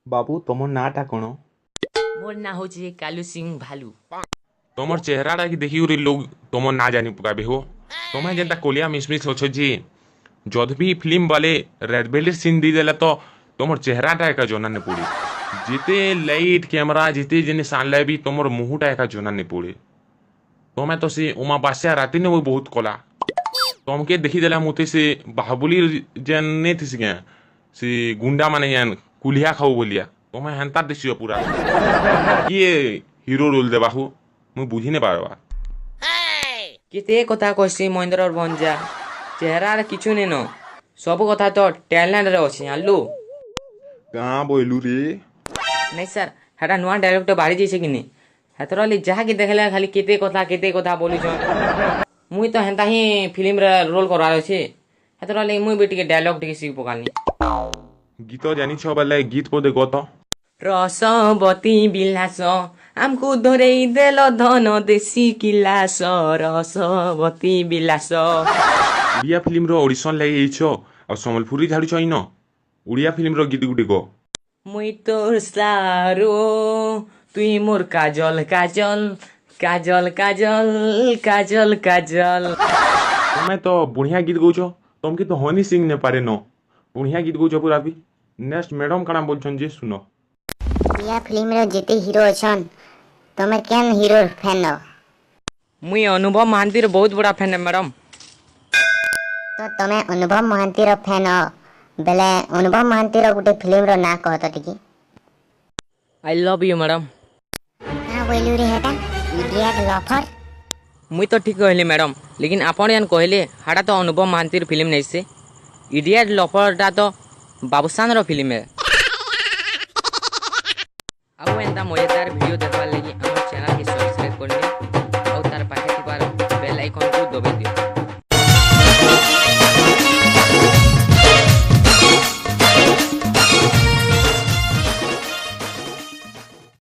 बाबू तुम नाटा कौन मोर ना हो कालू सिंह भालू। तुमर चेहराटा कि देखी लोग तुम ना जानी पकाबे हो। तुम्हें जेनता कोलिया मिसमिस अच्छो जी जद भी फिल्म वाले रेड बेल्ट सीन दी देला तो तुमर चेहराटा एका जोना ने पड़ी जिते लाइट कैमरा जिते जिन सानले भी तुमर मुहटा एका जोना ने पड़ी। तुम्हें तो से उमा बास्या राती ने वो बहुत कला तुमके देखी देला मुते से बाहुबली जेन ने थी से गुंडा माने यान कुलिया खाऊ बोलिया तुम्हें हेंता दिसियो पूरा किए हिरो रोल दे बाहू मुझे बुझी नहीं पारवा। केते कथा कहसी महेंद्र और भंजा चेहरा किछु ने न सब कथा तो टैलेंट रे अछि आलू कहाँ बोलू रे नहीं सर हेटा नुआ डायरेक्टर बाहरी जैसे कि नहीं हेतरली जहा कि देखला खाली केते कथा बोली छ मुई तो हेंता ही फिल्म रे रोल करवार अछि हेतरली मुई भी टिके डायलॉग टिके सीख पकालनी। गीत जानी छ बले गीत पदे गत रसवती बिलास आमको धरेई देल धन देशी किलास रसवती बिलास। उड़िया फिल्म रो ऑडिशन लगे छ आ संबलपुरी झाड़ू छ इन उड़िया फिल्म रो गीत गुटे गो मुई तोर सारो तुई मोर काजल काजल काजल काजल काजल काजल। तुम्हें तो बढ़िया गीत गौ छ तुमके तो हनी सिंह ने पारे न बढ़िया गीत गौ छ पूरा भी। नेक्स्ट मैडम काना बोलछन जे सुनो या फिल्म रो जेते हीरो अछन तमे केन हीरो फैन हो? मुई अनुभव महांती रो बहुत बड़ा फैन है मैडम। तो तमे अनुभव महांती रो फैन हो बेले अनुभव महांती रो गुटे फिल्म रो ना कहत टिकी। I love you madam. हां बोलू रे हेटा इडियट लफर। मुई तो ठीक कहली मैडम लेकिन आपण यान कहले हाडा तो अनुभव महांती रो फिल्म नहीं से इडियट लफरटा तो बाबूसान रो फिल्म है। अब एंता मजेदार वीडियो देखवार लगी